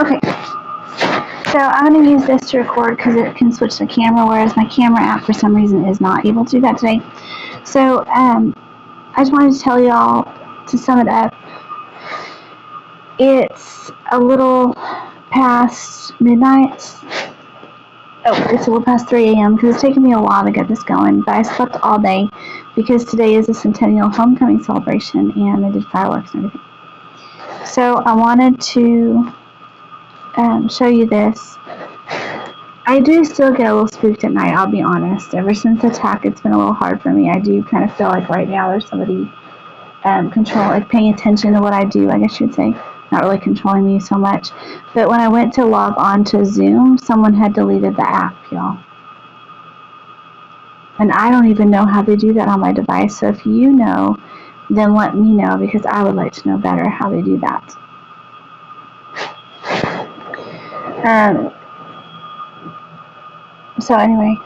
Okay, so I'm going to use this to record because it can switch the camera, whereas my camera app for some reason is not able to do that today. So I just wanted to tell y'all, to sum it up, it's a little past midnight. Oh, it's a little past 3 a.m. because it's taken me a while to get this going, but I slept all day because today is a Centennial Homecoming celebration and they did fireworks and everything. So I wanted to show you this. I do still get a little spooked at night, I'll be honest. Ever since the attack, it's been a little hard for me. I do kind of feel like right now there's somebody paying attention to what I do, I guess you'd say. Not really controlling me so much. But when I went to log on to Zoom, someone had deleted the app, y'all. And I don't even know how they do that on my device. So if you know, then let me know, because I would like to know better how they do that. So anyway,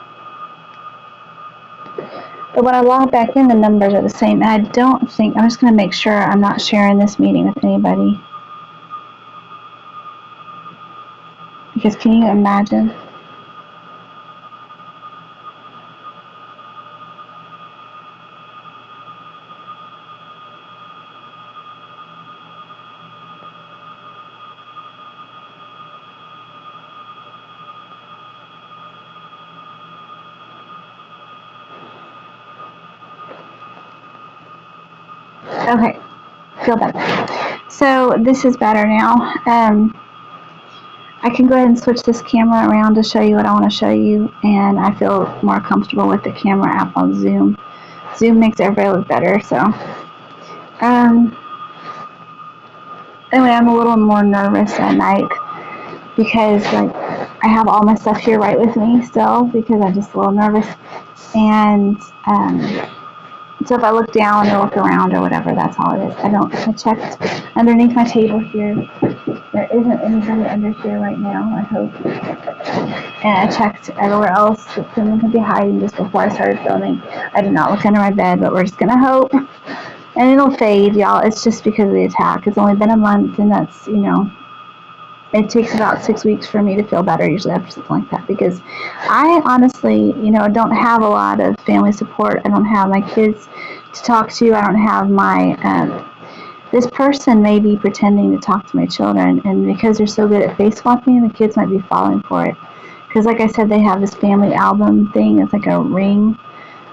but when I log back in, the numbers are the same. And I don't think, I'm just going to make sure I'm not sharing this meeting with anybody. Because can you imagine? Okay, feel better. So this is better now. I can go ahead and switch this camera around to show you what I want to show you, and I feel more comfortable with the camera app on Zoom. Zoom makes everybody look better, so. Anyway, I'm a little more nervous at night because, like, I have all my stuff here right with me still because I'm just a little nervous. And so if I look down or look around or whatever, that's all it is. I checked underneath my table here. There isn't anybody under here right now, I hope. And I checked everywhere else that someone could be hiding just before I started filming. I did not look under my bed, but we're just going to hope. And it'll fade, y'all. It's just because of the attack. It's only been a month, and that's, it takes about 6 weeks for me to feel better usually after something like that, because I honestly, don't have a lot of family support. I don't have my kids to talk to. I don't have my, this person may be pretending to talk to my children, and because they're so good at face swapping, the kids might be falling for it. Because like I said, they have this family album thing. It's like a ring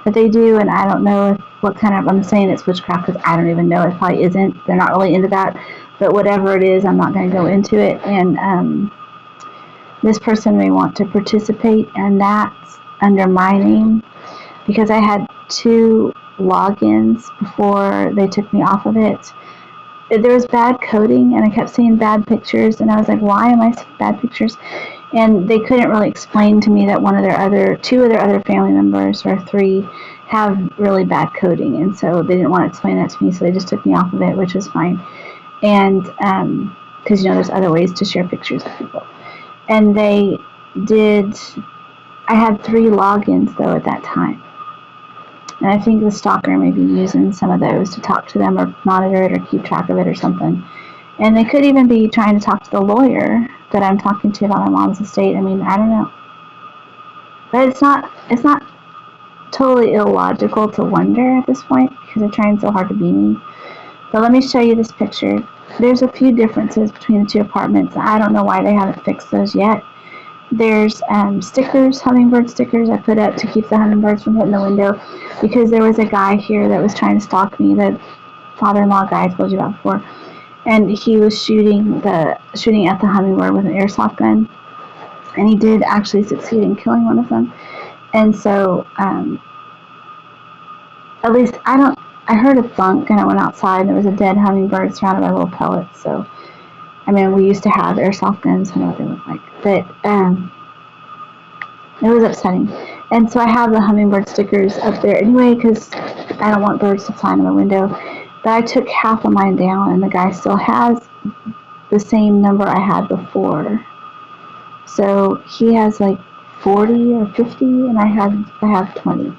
that they do, and I don't know what kind of, I'm saying it's witchcraft because I don't even know. It probably isn't. They're not really into that. But whatever it is, I'm not going to go into it. And this person may want to participate, and that's under my name, because I had 2 logins before they took me off of it. There was bad coding, and I kept seeing bad pictures, and I was like, why am I seeing bad pictures? And they couldn't really explain to me that 2 of their other family members, or 3, have really bad coding, and so they didn't want to explain that to me, so they just took me off of it, which was fine. And because there's other ways to share pictures with people. And I had 3 logins though at that time. And I think the stalker may be using some of those to talk to them or monitor it or keep track of it or something. And they could even be trying to talk to the lawyer that I'm talking to about my mom's estate. I mean, I don't know. But it's not totally illogical to wonder at this point, because they're trying so hard to be me. But let me show you this picture. There's a few differences between the 2 apartments. I don't know why they haven't fixed those yet. There's stickers, hummingbird stickers I put up to keep the hummingbirds from hitting the window, because there was a guy here that was trying to stalk me, the father-in-law guy I told you about before, and he was shooting at the hummingbird with an airsoft gun, and he did actually succeed in killing one of them. And so, at least I heard a thunk, and I went outside, and there was a dead hummingbird surrounded by little pellets. So, I mean, we used to have airsoft guns. I know what they look like. But it was upsetting. And so I have the hummingbird stickers up there anyway, because I don't want birds to fly in my window. But I took half of mine down, and the guy still has the same number I had before. So he has like 40 or 50, and I have 20.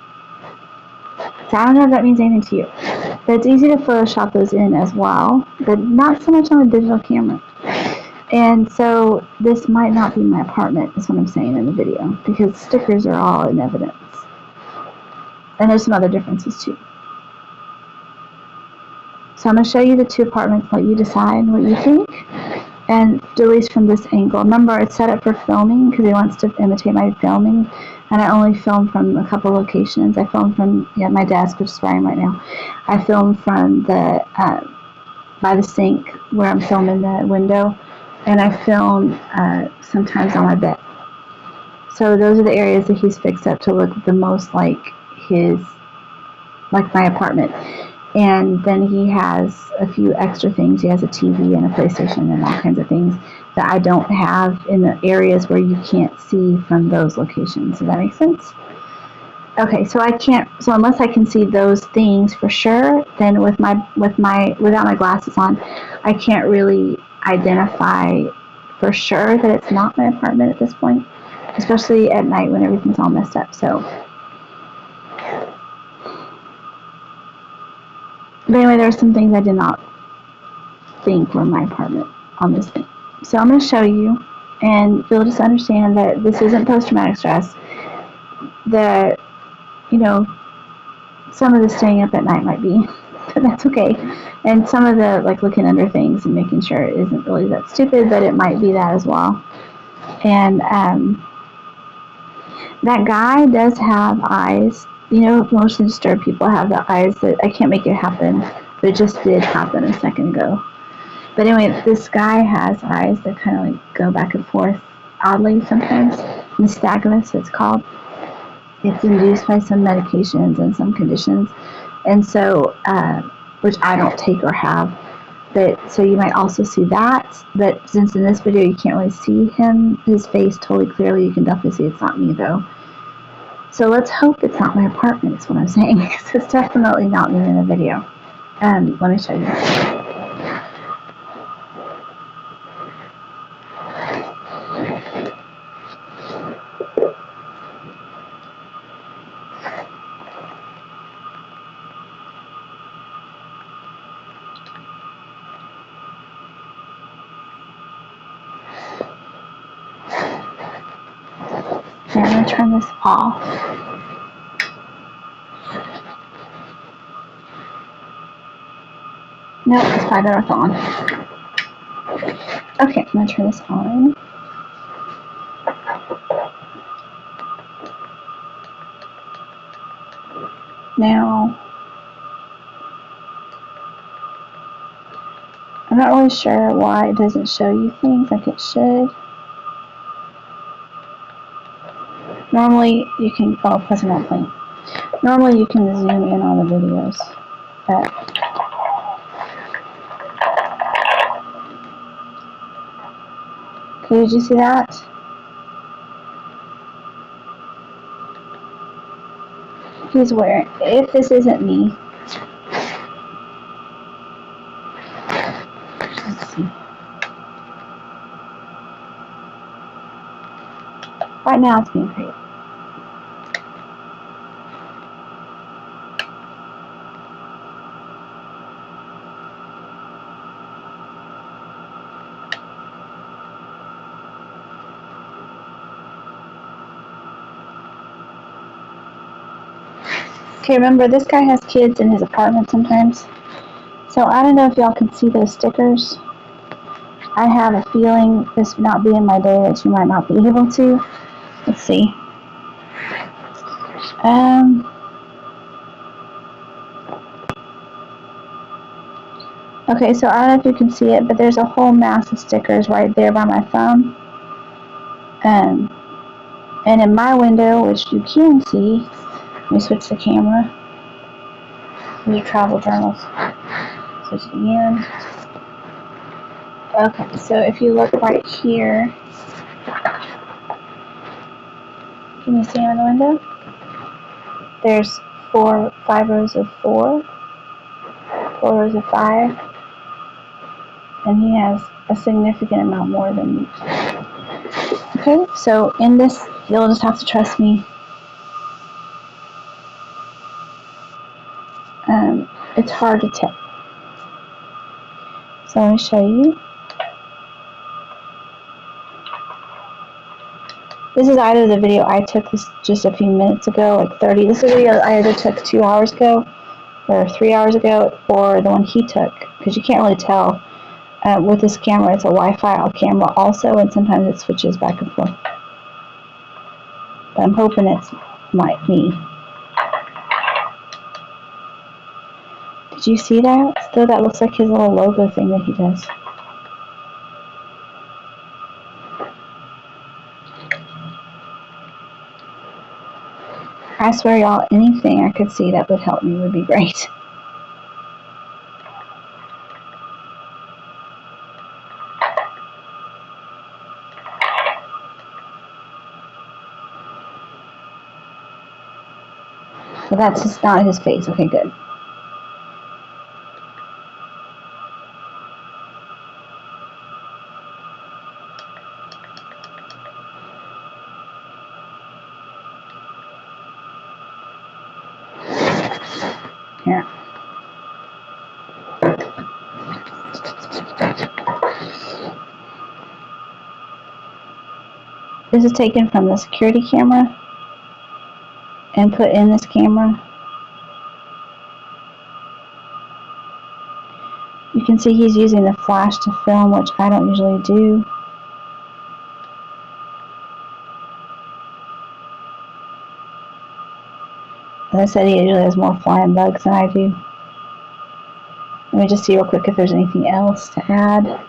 So I don't know if that means anything to you. But it's easy to Photoshop those in as well, but not so much on a digital camera. And so this might not be my apartment, is what I'm saying in the video, because stickers are all in evidence. And there's some other differences too. So I'm going to show you the two apartments, let you decide what you think, and at least from this angle. Remember, it's set up for filming because he wants to imitate my filming, and I only filmed from a couple locations. I filmed from my desk, which is where I am right now. I filmed from the by the sink where I'm filming the window, and I film sometimes on my bed. So those are the areas that he's fixed up to look the most like my apartment. And then he has a few extra things. He has a TV and a PlayStation and all kinds of things that I don't have in the areas where you can't see from those locations. Does that make sense? Okay, so unless I can see those things for sure, then without my glasses on, I can't really identify for sure that it's not my apartment at this point, especially at night when everything's all messed up. But anyway, there are some things I did not think were my apartment on this thing. So I'm going to show you, and you'll just understand that this isn't post-traumatic stress. That, some of the staying up at night might be, but that's okay. And some of the, looking under things and making sure it isn't really that stupid, but it might be that as well. And that guy does have eyes. Emotionally disturbed people have the eyes that I can't make it happen, but it just did happen a second ago. But anyway, this guy has eyes that kind of go back and forth oddly sometimes. Nystagmus, it's called. It's induced by some medications and some conditions. And so, which I don't take or have. But so you might also see that. But since in this video you can't really see his face totally clearly, you can definitely see it's not me though. So let's hope it's not my apartment, is what I'm saying, because it's definitely not me in the video. Let me show you. Here, I'm going to turn this off. Nope, it's probably better with on. Okay, I'm going to turn this on. Now, I'm not really sure why it doesn't show you things like it should. Normally, you can, plus I'm not playing. Normally, you can zoom in on the videos, but okay, did you see that? He's wearing, if this isn't me, let's see. Right now, it's being created. Okay, remember, this guy has kids in his apartment sometimes. So I don't know if y'all can see those stickers. I have a feeling, this not being my day, that you might not be able to. Let's see. Okay, so I don't know if you can see it, but there's a whole mass of stickers right there by my thumb. And in my window, which you can see, let me switch the camera. These are travel journals. Switch it again. Okay, so if you look right here, can you see in the window? There's 5 rows of 4 rows of 5, and he has a significant amount more than me. Okay, so in this, you'll just have to trust me. It's hard to tell. So let me show you. This is either the video I took this just a few minutes ago, like 30. This is a video I either took 2 hours ago or 3 hours ago, or the one he took, because you can't really tell. With this camera, it's a Wi-Fi camera also, and sometimes it switches back and forth. But I'm hoping it's me. Did you see that? So that looks like his little logo thing that he does. I swear, y'all, anything I could see that would help me would be great. So that's just not his face. Okay, good. Here. This is taken from the security camera and put in this camera. You can see he's using the flash to film, which I don't usually do. As I said, he usually has more flying bugs than I do. Let me just see real quick if there's anything else to add.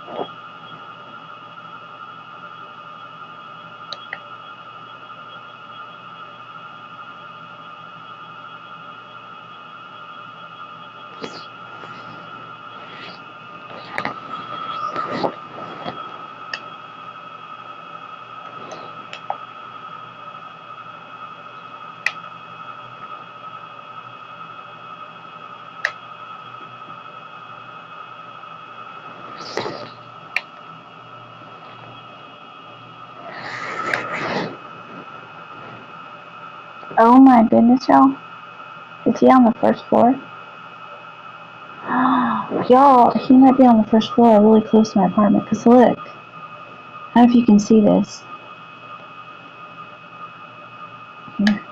Oh my goodness, y'all. Is he on the first floor? Y'all, he might be on the first floor really close to my apartment. Because look. I don't know if you can see this. Here.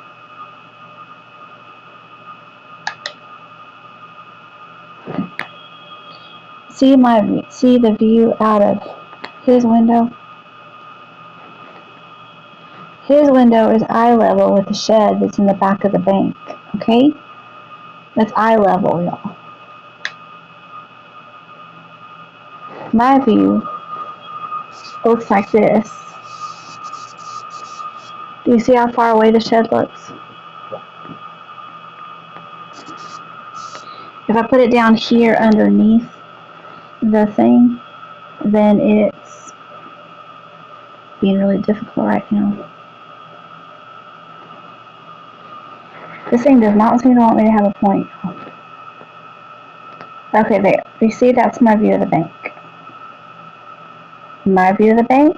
See the view out of his window? His window is eye level with the shed that's in the back of the bank. Okay? That's eye level, y'all. My view looks like this. Do you see how far away the shed looks? If I put it down here underneath the thing, then it's being really difficult right now. This thing does not seem to want me to have a point. Okay, there. You see, that's my view of the bank. My view of the bank.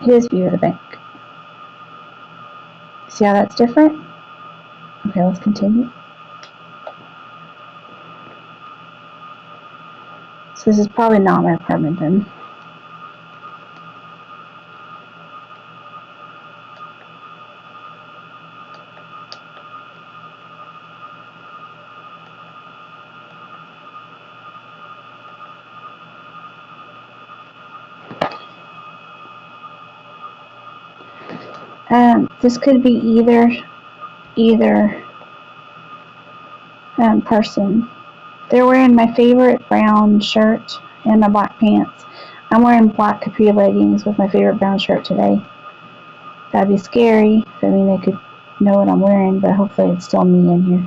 His view of the bank. See how that's different? Okay, let's continue. So this is probably not my apartment then. This could be either person. They're wearing my favorite brown shirt and my black pants. I'm wearing black capri leggings with my favorite brown shirt today. That'd be scary. I mean, they could know what I'm wearing, but hopefully it's still me in here.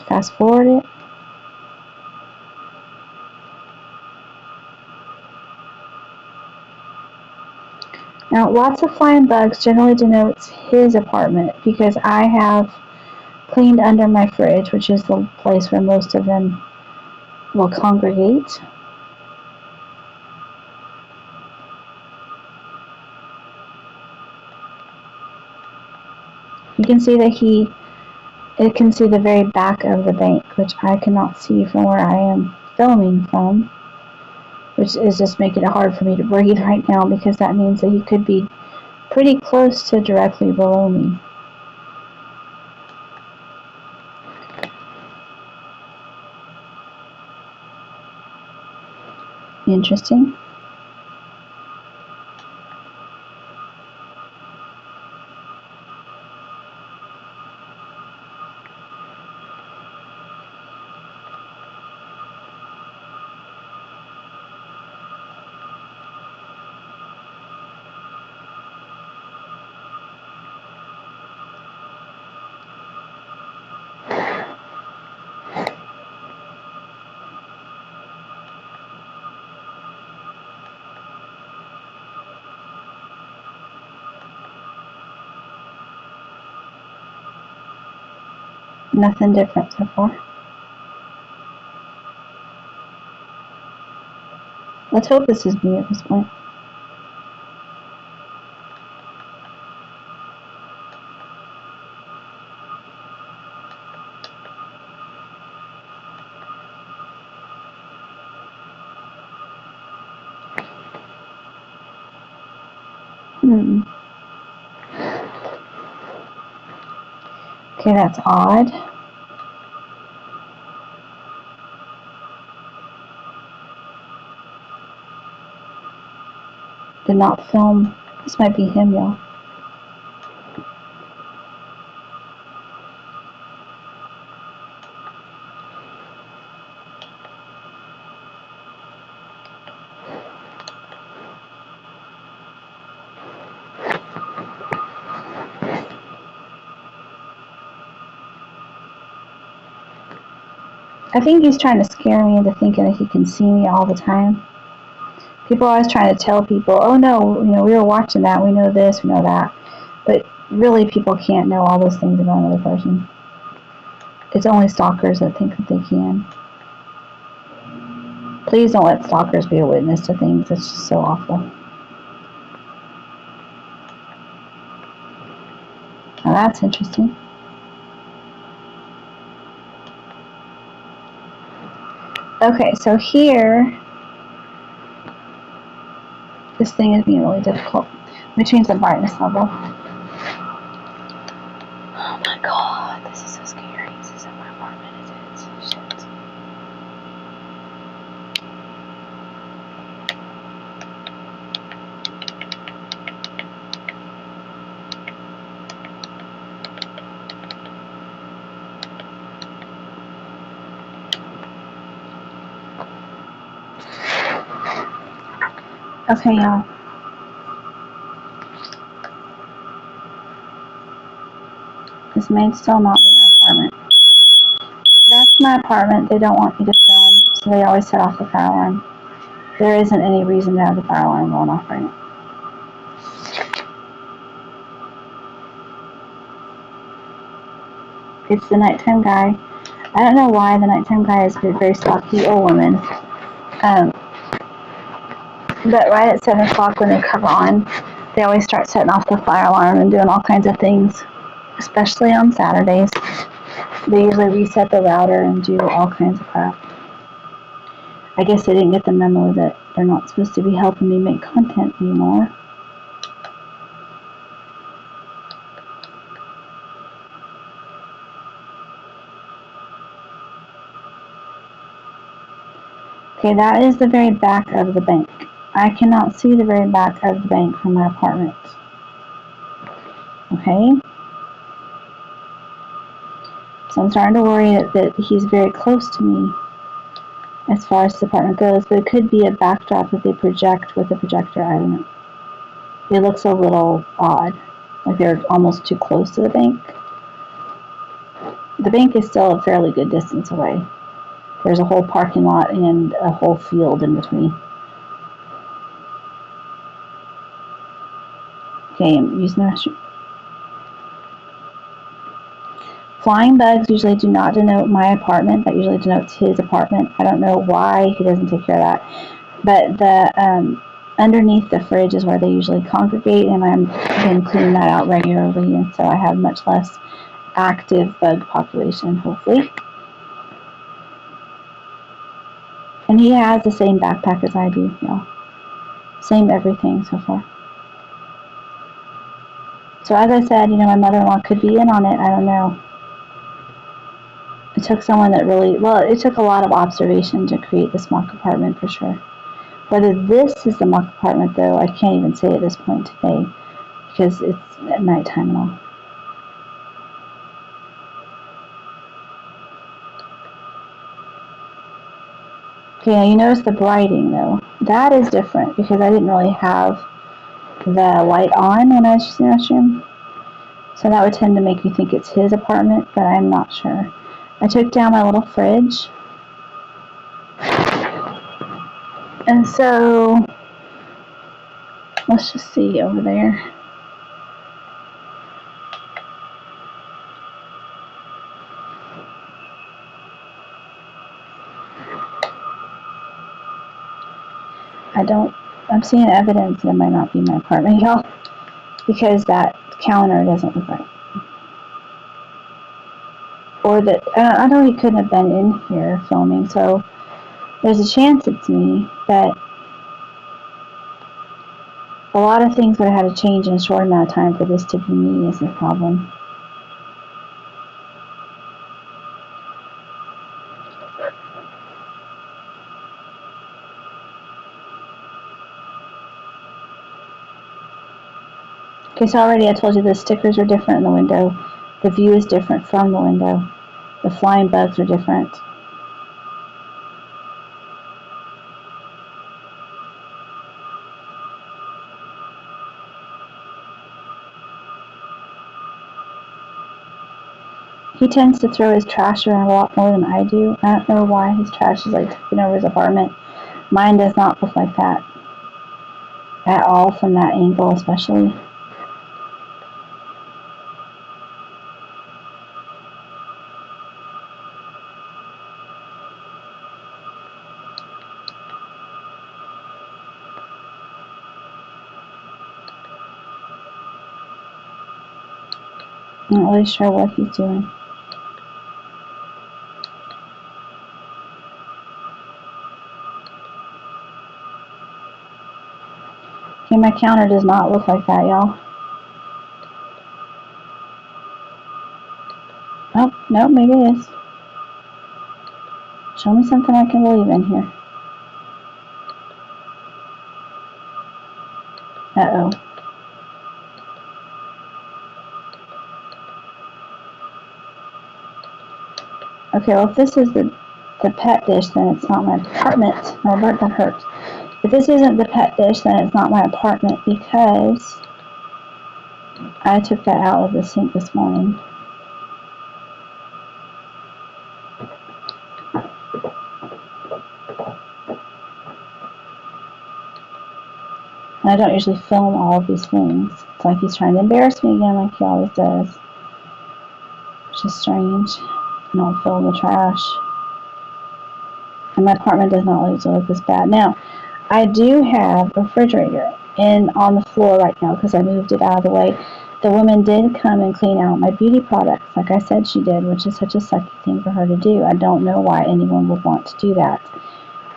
Fast forward it. Now, lots of flying bugs generally denotes his apartment because I have cleaned under my fridge, which is the place where most of them will congregate. You can see that he It can see the very back of the bank, which I cannot see from where I am filming from, which is just making it hard for me to breathe right now, because that means that he could be pretty close to directly below me. Interesting. Nothing different so far. Let's hope this is me at this point. Okay, that's odd. Did not film. This might be him, y'all. I think he's trying to scare me into thinking that he can see me all the time. People are always trying to tell people, oh no, we were watching that, we know this, we know that. But really, people can't know all those things about another person. It's only stalkers that think that they can. Please don't let stalkers be a witness to things. It's just so awful. Now that's interesting. Okay, so here, this thing is being really difficult. Let me change the brightness level. Oh my god, this is so scary. This isn't my apartment, is it? Shit. Okay, y'all. This may still not be my apartment. That's my apartment. They don't want me to film, so they always set off the fire alarm. There isn't any reason to have the fire alarm going off right now. It's the nighttime guy. I don't know why the nighttime guy is a very stocky old woman. But right at 7 o'clock when they come on, they always start setting off the fire alarm and doing all kinds of things, especially on Saturdays. They usually reset the router and do all kinds of crap. I guess they didn't get the memo that they're not supposed to be helping me make content anymore. Okay, that is the very back of the bank. I cannot see the very back of the bank from my apartment. Okay? So I'm starting to worry that he's very close to me as far as the apartment goes, but it could be a backdrop that they project with a projector. I don't know. It looks a little odd, like they're almost too close to the bank. The bank is still a fairly good distance away. There's a whole parking lot and a whole field in between. Okay, I'm using the restroom. Flying bugs usually do not denote my apartment. That usually denotes his apartment. I don't know why he doesn't take care of that. But the underneath the fridge is where they usually congregate, and I'm been cleaning that out regularly, and so I have much less active bug population, hopefully. And he has the same backpack as I do, y'all. Same everything so far. So as I said, my mother-in-law could be in on it. I don't know. It took someone that really, it took a lot of observation to create this mock apartment for sure. Whether this is the mock apartment, though, I can't even say at this point today because it's at nighttime and all. Okay, now you notice the brighting, though. That is different because I didn't really have the light on when I was using the restroom. So that would tend to make you think it's his apartment, but I'm not sure. I took down my little fridge. And so, let's just see over there. I'm seeing evidence that it might not be my apartment, y'all, because that counter doesn't look right. Or that, I know he couldn't have been in here filming, so there's a chance it's me, but a lot of things would have had to change in a short amount of time for this to be me is the problem. Okay, so already I told you the stickers are different in the window. The view is different from the window. The flying bugs are different. He tends to throw his trash around a lot more than I do. I don't know why his trash is like taking over his apartment. Mine does not look like that at all from that angle especially. I'm not really sure what he's doing. Okay, my counter does not look like that, y'all. Oh, no, maybe it is. Show me something I can believe in here. Uh-oh. Okay, well, if this is the pet dish, then it's not my apartment. Oh, that hurt. If this isn't the pet dish, then it's not my apartment because I took that out of the sink this morning. And I don't usually film all of these things. It's like he's trying to embarrass me again like he always does. Which is strange. I don't film the trash. And my apartment does not look this bad. Now, I do have a refrigerator on the floor right now because I moved it out of the way. The woman did come and clean out my beauty products, like I said she did, which is such a sucky thing for her to do. I don't know why anyone would want to do that.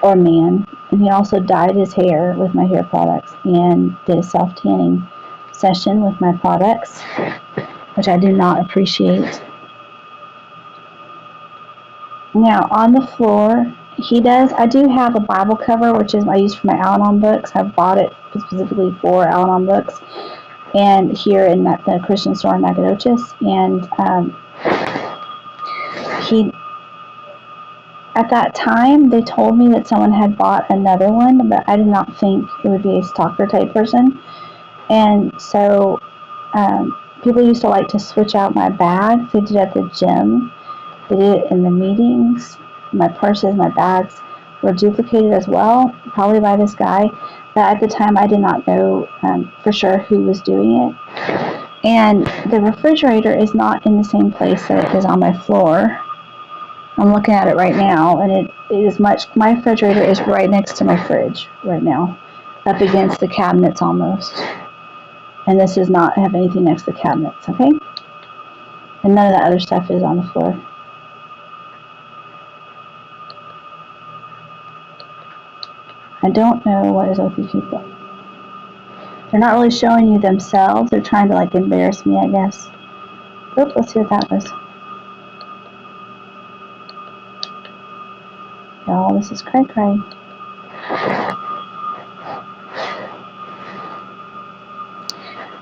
Or man. And he also dyed his hair with my hair products and did a self-tanning session with my products, which I do not appreciate. Now, on the floor, I do have a Bible cover, which is I use for my Al-Anon books. I bought it specifically for Al-Anon books, and here in the Christian store in Nacogdoches. And at that time, they told me that someone had bought another one, but I did not think it would be a stalker type person. And so people used to like to switch out my bags. They did it at the gym. They did it in the meetings. My purses, my bags were duplicated as well, probably by this guy. But at the time, I did not know for sure who was doing it. And the refrigerator is not in the same place that it is on my floor. I'm looking at it right now, and it is my refrigerator is right next to my fridge right now, up against the cabinets almost. And this does not have anything next to the cabinets, okay? And none of that other stuff is on the floor. I don't know what is with these people. They're not really showing you themselves. They're trying to like embarrass me, I guess. Oop, let's see what that was. Y'all, this is cray-cray.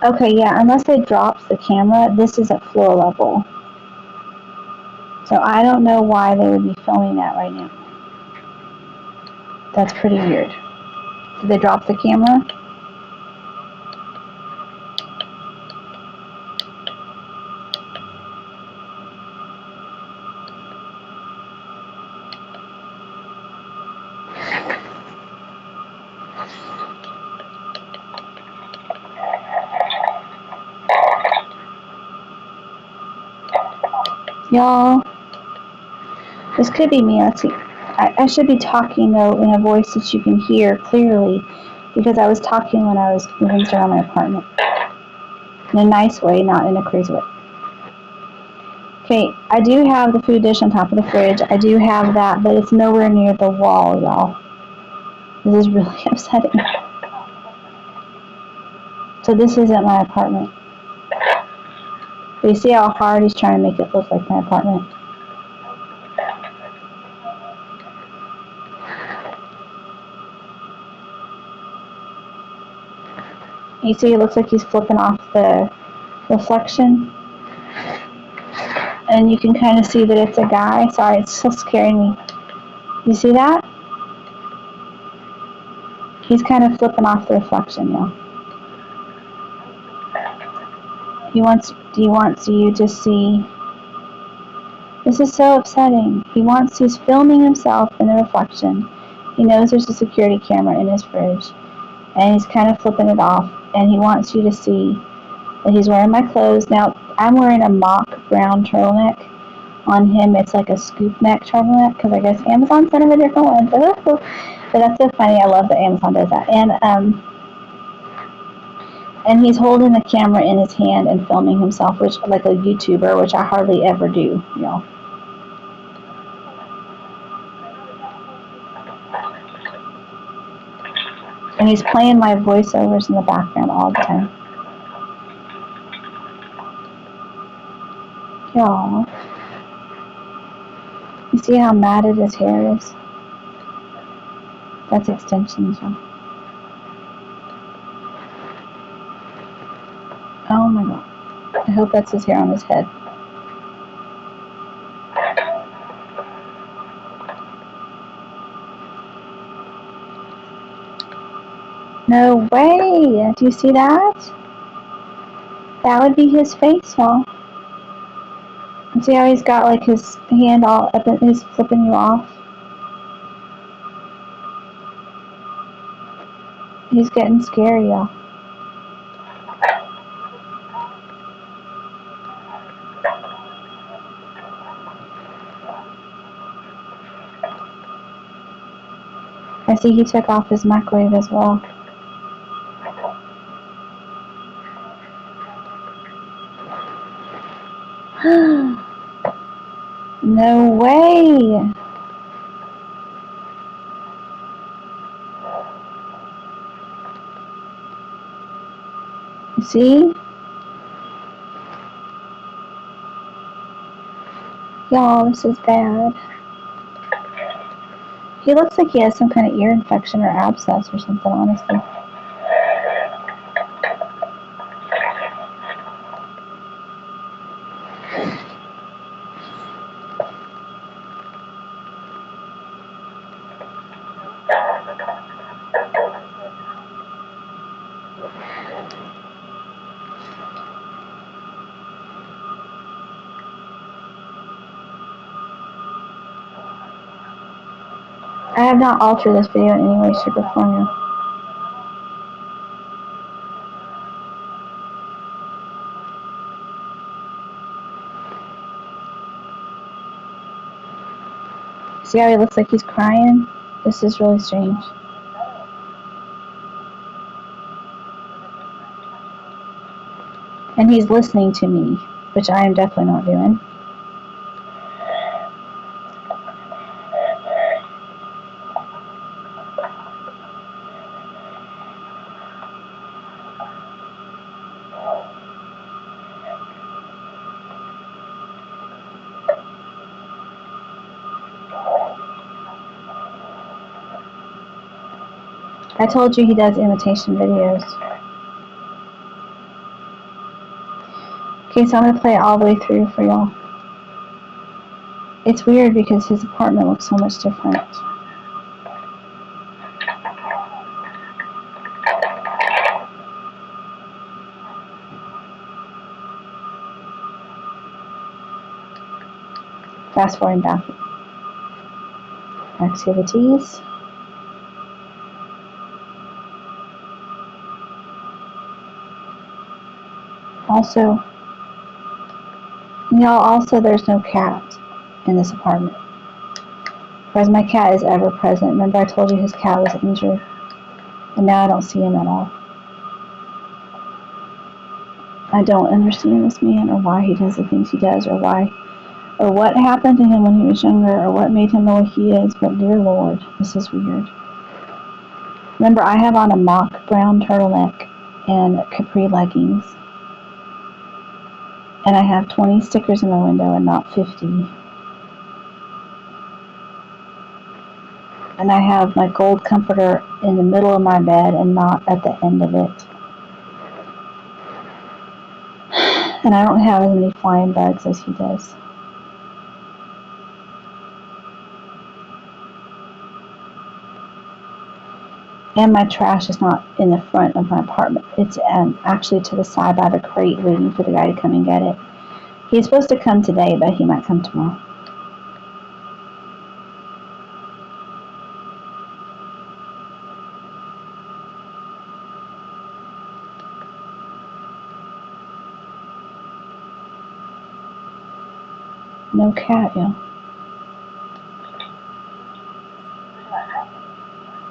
Okay, yeah, unless it drops the camera, this is at floor level. So I don't know why they would be filming that right now. That's pretty weird. Did they drop the camera? Y'all, this could be me. Let's see. I should be talking though in a voice that you can hear clearly because I was talking when I was moving around my apartment. In a nice way, not in a crazy way. Okay, I do have the food dish on top of the fridge. I do have that, but it's nowhere near the wall, y'all. This is really upsetting. So this isn't my apartment. But you see how hard he's trying to make it look like my apartment? You see it looks like he's flipping off the reflection? And you can kind of see that it's a guy. Sorry, it's still scaring me. You see that? He's kind of flipping off the reflection, y'all. He wants you to see. This is so upsetting. He's filming himself in the reflection. He knows there's a security camera in his fridge. And he's kind of flipping it off. And he wants you to see that he's wearing my clothes. Now, I'm wearing a mock brown turtleneck. On him, it's like a scoop neck turtleneck because I guess Amazon sent him a different one. But that's so funny. I love that Amazon does that. And he's holding the camera in his hand and filming himself, which like a YouTuber, which I hardly ever do, you know. And he's playing my voiceovers in the background all the time. Y'all, you see how matted his hair is? That's extensions, y'all. Oh my god. I hope that's his hair on his head. No way! Do you see that? That would be his face, y'all. And see how he's got like his hand all up and he's flipping you off? He's getting scary, y'all. I see he took off his microwave as well. No way! See? Y'all, this is bad. He looks like he has some kind of ear infection or abscess or something, honestly. I have not altered this video in any way, shape, or form. See how he looks like he's crying? This is really strange. And he's listening to me. which I am definitely not doing. I told you he does imitation videos. Okay, so I'm going to play it all the way through for y'all. It's weird because his apartment looks so much different. Fast forwarding back. Activities. Also, there's no cat in this apartment. Whereas my cat is ever present. Remember I told you his cat was injured? And now I don't see him at all. I don't understand this man or why he does the things he does or what happened to him when he was younger or what made him the way he is, but dear Lord, this is weird. Remember, I have on a mock brown turtleneck and capri leggings. And I have 20 stickers in my window and not 50. And I have my gold comforter in the middle of my bed and not at the end of it. And I don't have as many flying bugs as he does. And my trash is not in the front of my apartment. It's actually to the side by the crate waiting for the guy to come and get it. He's supposed to come today, but he might come tomorrow. No cat, yo.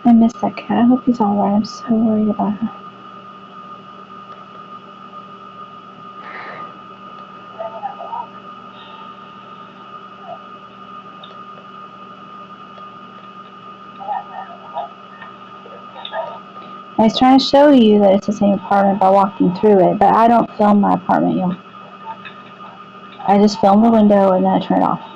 I miss that cat. I hope he's alright. I'm so worried about him. I was trying to show you that it's the same apartment by walking through it, but I don't film my apartment, y'all. I just film the window and then I turn it off.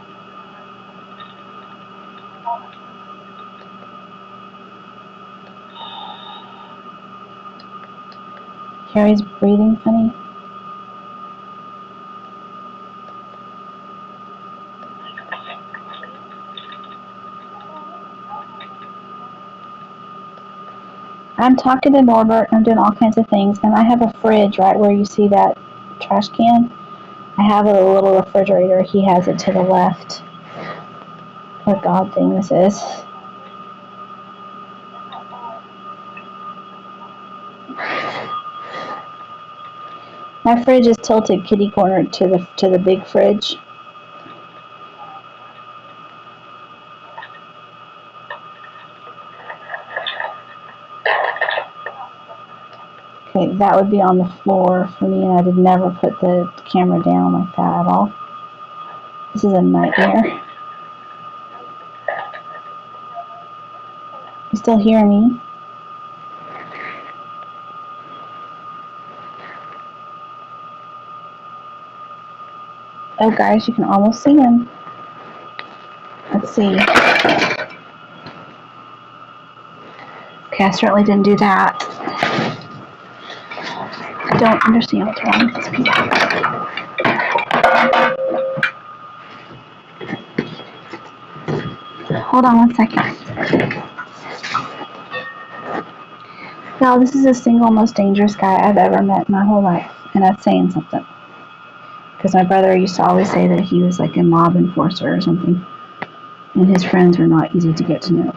Carrie's breathing funny. I'm talking to Norbert. I'm doing all kinds of things, and I have a fridge right where you see that trash can. I have a little refrigerator. He has it to the left. What god thing this is. My fridge is tilted kitty corner to the big fridge. Okay, that would be on the floor for me, and I would never put the camera down like that at all. This is a nightmare. You still hear me? Oh, guys, you can almost see him. Let's see. Okay, I certainly didn't do that. I don't understand what's wrong with these people. Hold on one second. Now, this is the single most dangerous guy I've ever met in my whole life, and that's saying something. Because my brother used to always say that he was like a mob enforcer or something, and his friends were not easy to get to know.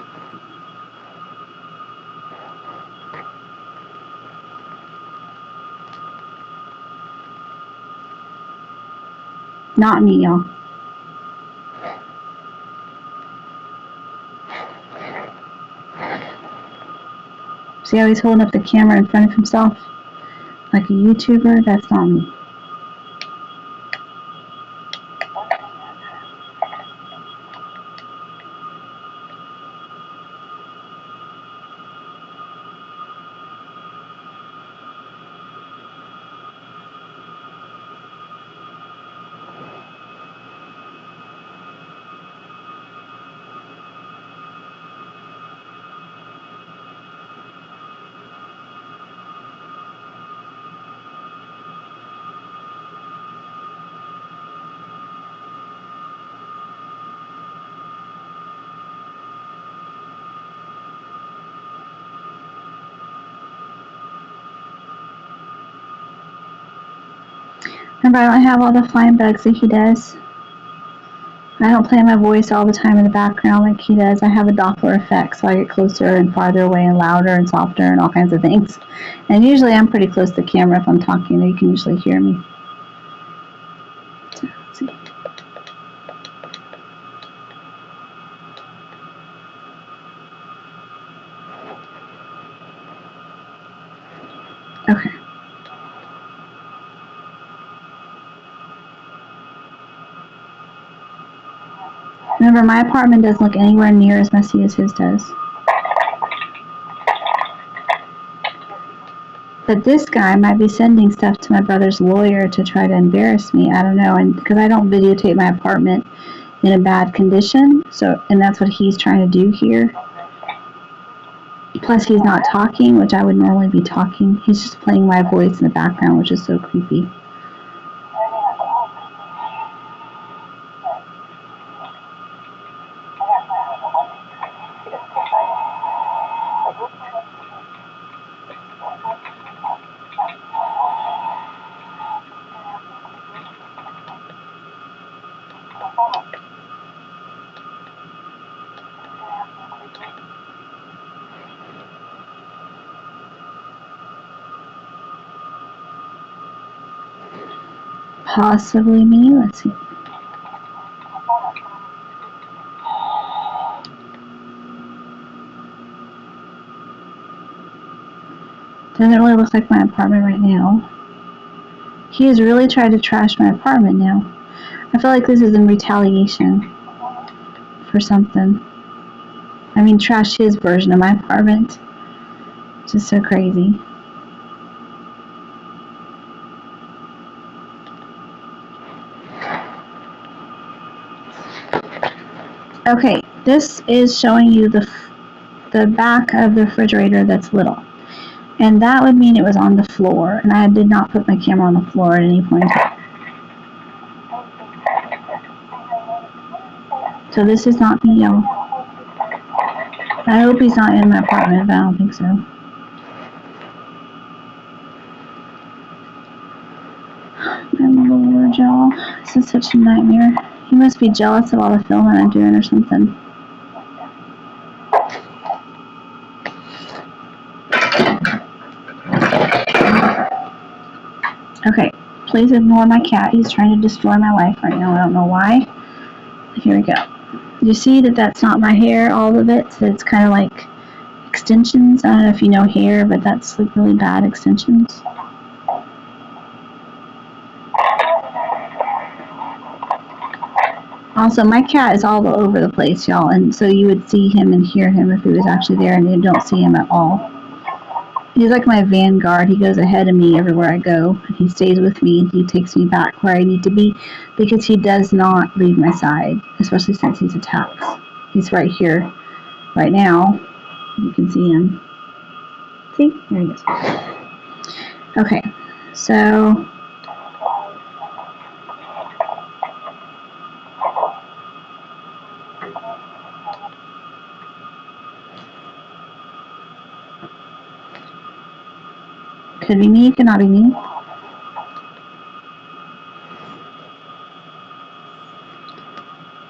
Not me, y'all. See how he's holding up the camera in front of himself? Like a YouTuber? That's not me. Remember, I don't have all the flying bugs that he does. I don't play my voice all the time in the background like he does. I have a Doppler effect, so I get closer and farther away and louder and softer and all kinds of things. And usually I'm pretty close to the camera if I'm talking, you can usually hear me. So, let's see. Okay. Remember, my apartment doesn't look anywhere near as messy as his does. But this guy might be sending stuff to my brother's lawyer to try to embarrass me. I don't know, and because I don't videotape my apartment in a bad condition, and that's what he's trying to do here. Plus, he's not talking, which I would normally be talking. He's just playing my voice in the background, which is so creepy. Possibly me. Let's see. Doesn't really look like my apartment right now. He has really tried to trash my apartment now. I feel like this is in retaliation for something. I mean, trash his version of my apartment. Just so crazy. Okay, this is showing you the back of the refrigerator that's little. And that would mean it was on the floor, and I did not put my camera on the floor at any point. So this is not me, y'all. I hope he's not in my apartment, but I don't think so. My lord, y'all. This is such a nightmare. He must be jealous of all the filming I'm doing or something. Okay, please ignore my cat. He's trying to destroy my life right now. I don't know why. Here we go. You see that that's not my hair, all of it? So it's kind of like extensions. I don't know if you know hair, but that's like really bad extensions. Also, my cat is all over the place, y'all, and so you would see him and hear him if he was actually there, and you don't see him at all. He's like my vanguard. He goes ahead of me everywhere I go. He stays with me, and he takes me back where I need to be because he does not leave my side, especially since he's attacked. He's right here, right now. You can see him. See? There he is. Okay, so could be me, could not be me.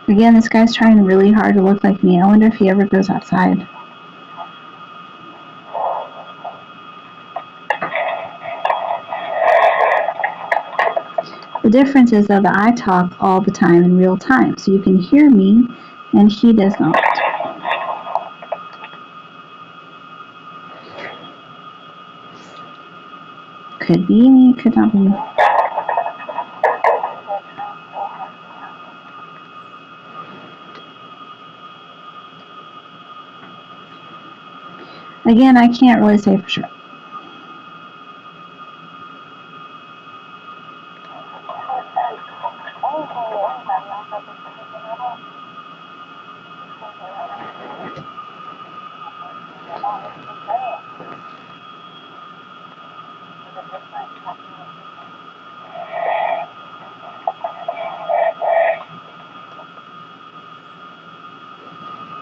Again, this guy's trying really hard to look like me. I wonder if he ever goes outside. The difference is though that I talk all the time in real time, so you can hear me, and he does not. Could be me, could not be me. Again, I can't really say for sure.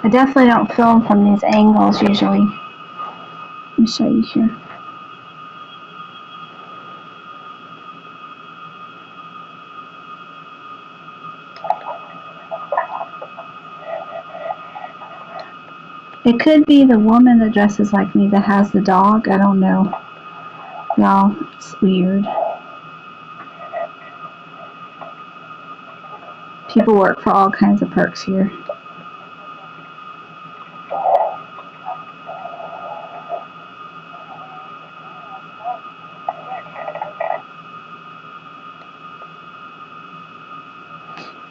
I definitely don't film from these angles usually. Let me show you here. It could be the woman that dresses like me that has the dog. I don't know. Y'all, it's weird. People work for all kinds of perks here.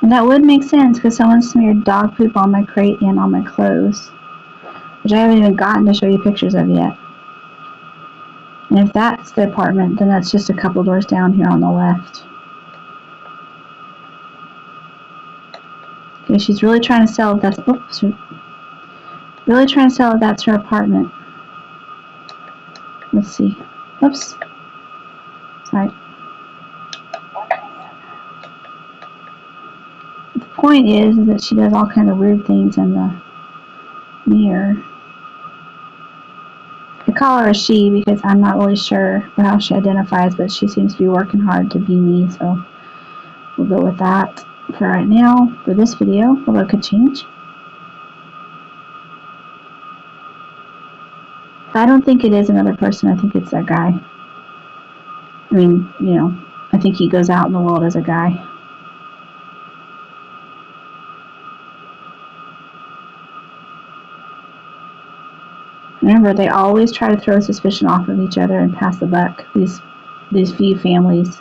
And that would make sense because someone smeared dog poop on my crate and on my clothes, which I haven't even gotten to show you pictures of yet. And if that's the apartment, then that's just a couple doors down here on the left. Okay, she's really trying to sell if that's, really trying to sell if that's her apartment. Let's see. Oops. Sorry. The point is that she does all kinds of weird things in the mirror. I call her a she because I'm not really sure how she identifies, but she seems to be working hard to be me, so we'll go with that for right now for this video, although it could change. But I don't think it is another person. I think it's that guy. I mean, you know, I think he goes out in the world as a guy. Remember, they always try to throw suspicion off of each other and pass the buck, these few families.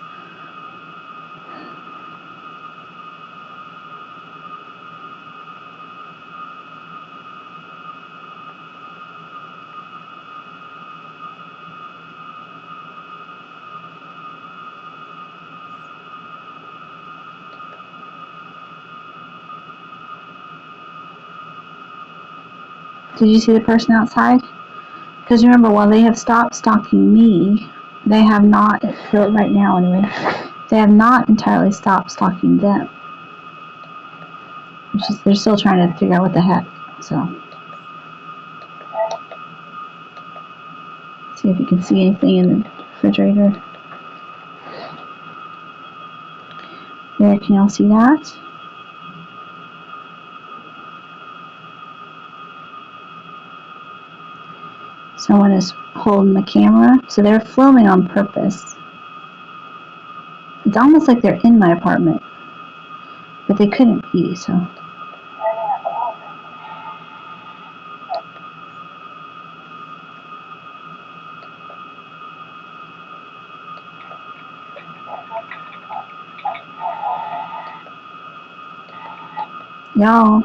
Did you see the person outside? Because remember, while they have stopped stalking me, they have not, right now anyway, they have not entirely stopped stalking them. They're still trying to figure out what the heck. So, see if you can see anything in the refrigerator. There, can y'all see that? Someone is holding the camera, so they're filming on purpose. It's almost like they're in my apartment, but they couldn't be, so. Y'all,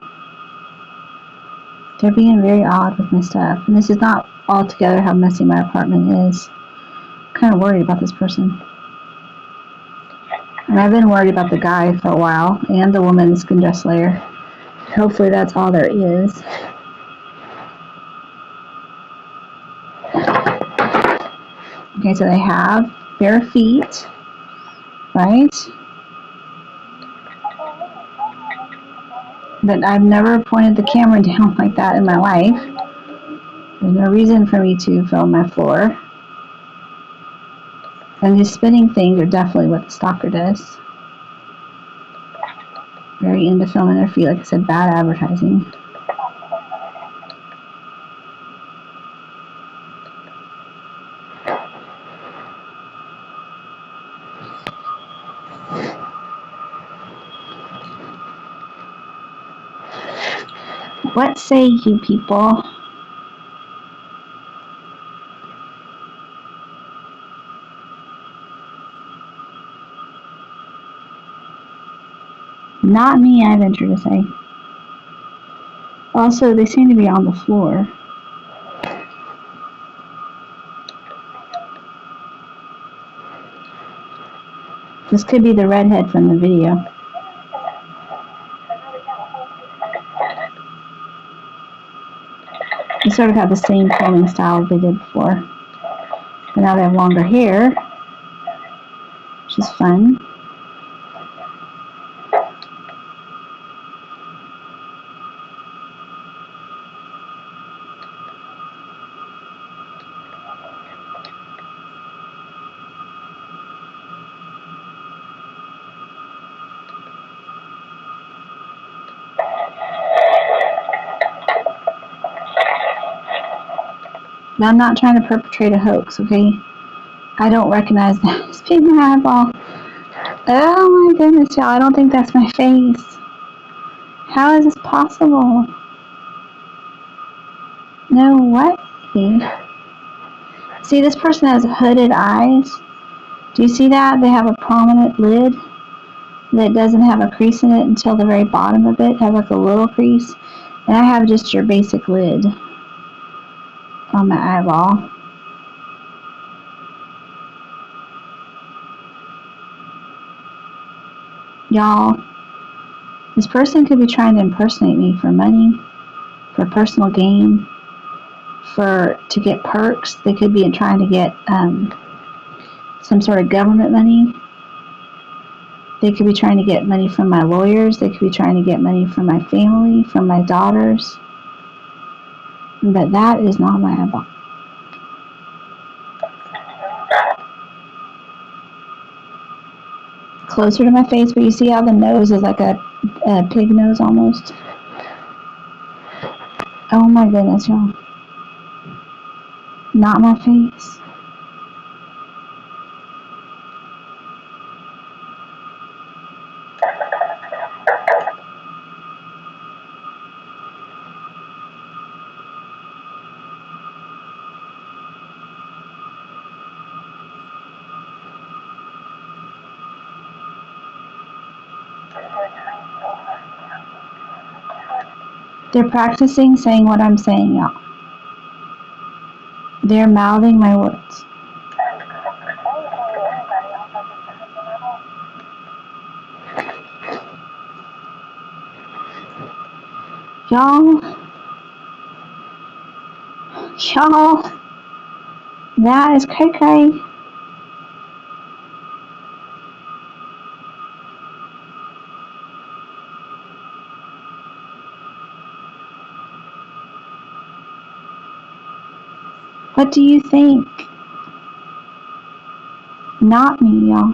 they're being very odd with my stuff, and this is not altogether how messy my apartment is. I'm kind of worried about this person. And I've been worried about the guy for a while, and the woman's congestion layer. Hopefully that's all there is. Okay, so they have bare feet, right? But I've never pointed the camera down like that in my life. There's no reason for me to film my floor. And these spinning things are definitely what the stalker does. Very into filming their feet, like I said, bad advertising. What say you people? Not me, I venture to say. Also, they seem to be on the floor. This could be the redhead from the video. They sort of have the same filming style as they did before. But now they have longer hair, which is fun. But I'm not trying to perpetrate a hoax, okay? I don't recognize that as being my eyeball. Oh my goodness, y'all. I don't think that's my face. How is this possible? No way. See, this person has hooded eyes. Do you see that? They have a prominent lid that doesn't have a crease in it until the very bottom of it. It has like a little crease. And I have just your basic lid on my eyeball. Y'all, this person could be trying to impersonate me for money, for personal gain, to get perks. They could be trying to get some sort of government money. They could be trying to get money from my lawyers. They could be trying to get money from my family, from my daughters. But that is not my eyeball. Closer to my face, but you see how the nose is like a pig nose almost? Oh my goodness, y'all. Not my face. They're practicing saying what I'm saying, y'all. They're mouthing my words. Y'all, that is cray-cray. What do you think? Not me, y'all.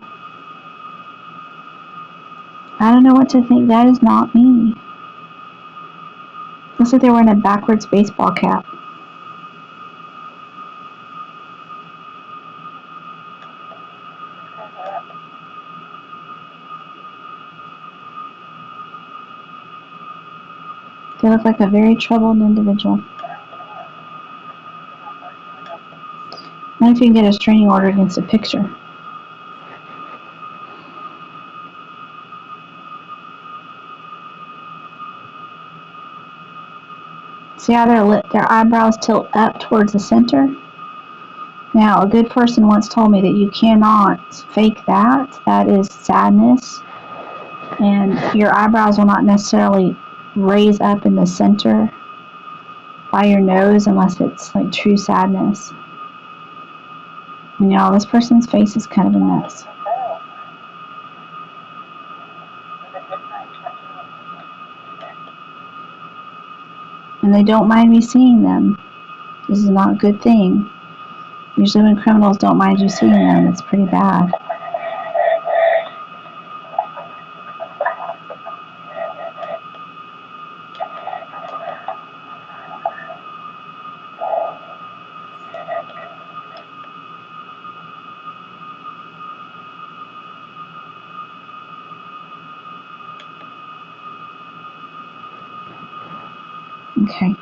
I don't know what to think. That is not me. Looks like they're wearing a backwards baseball cap. They look like a very troubled individual. I wonder if you can get a restraining order against a picture. See how their eyebrows tilt up towards the center? Now, a good person once told me that you cannot fake that. That is sadness. And your eyebrows will not necessarily raise up in the center by your nose unless it's like true sadness. And y'all, this person's face is kind of a mess. And they don't mind me seeing them. This is not a good thing. Usually when criminals don't mind you seeing them, it's pretty bad. Okay.